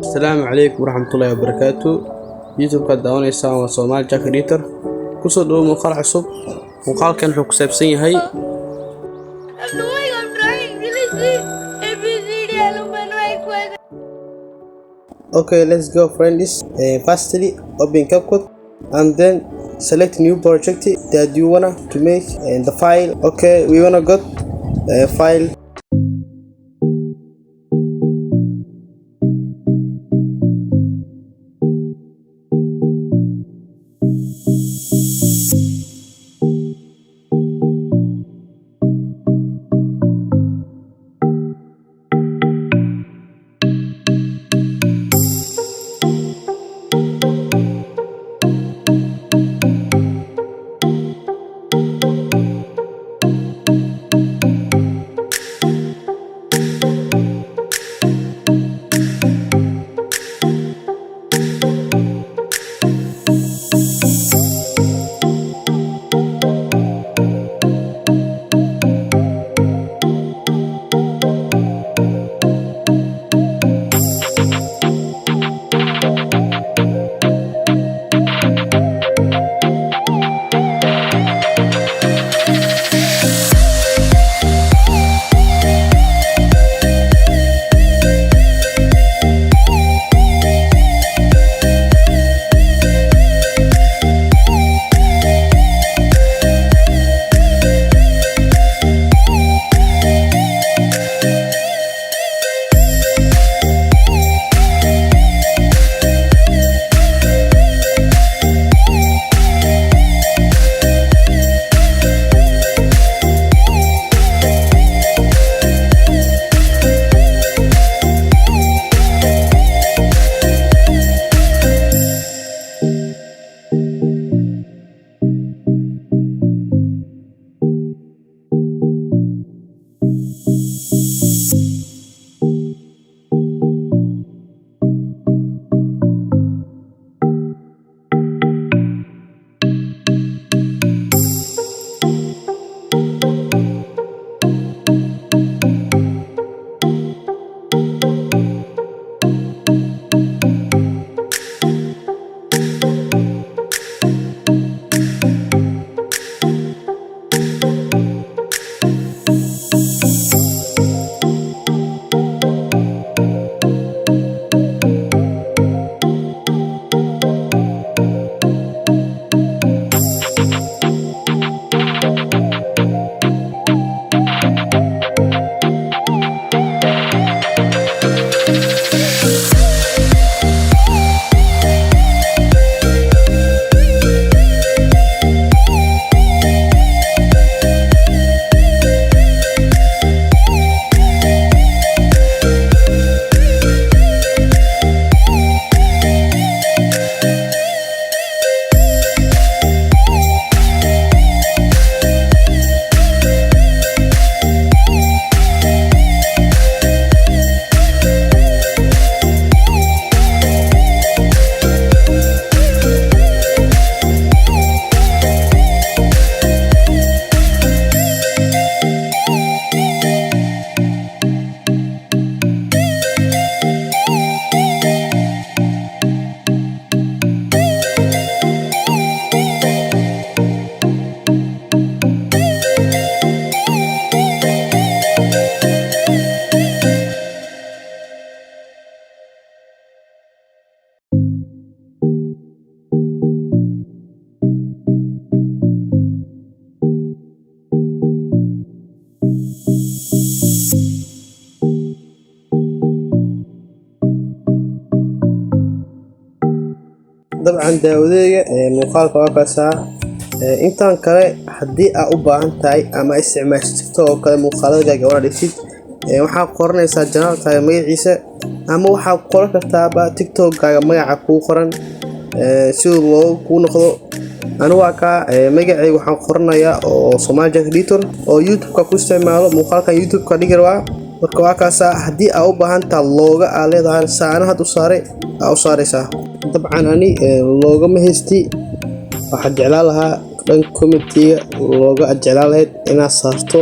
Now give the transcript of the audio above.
السلام عليكم ورحمة الله وبركاته. يوتيوب قد داونيسaan waa Soomaali Jack Editor ku soo dhawo muuqaal cusub. Muuqaalkan wuxuu ku saabsan yahay Okay, let's go friends. Firstly, open CapCut and then select new project that you wanna to make and the file. Okay, we wanna go file. طبعا داودية muuqaalka waa kaasaa intaan kale haddii aad u baahan tahay ama isticmaashto oo kale muuqaaladaaga wada dhigtid waxaad qoranaysaa janaalkaaga magaciisa ama waxaad qoran kartaaba TikTok-gaaga magaca kuu qoran si uu loogu kuu noqdo. anigu waa ka magacayga waxaan qoranayaa oo Soomaali Jack Editor oo YouTube-ka ku isticmaalo muuqaalkan YouTube-ka dhigi rabaa. marka waa kaasaa haddii aad u baahan tahay looga aad leedahay saana had u saaraysaa. طبعا أني لوجو مهستي واحد جلالها دان كوميتي لوجو أجلالها إنا صارتو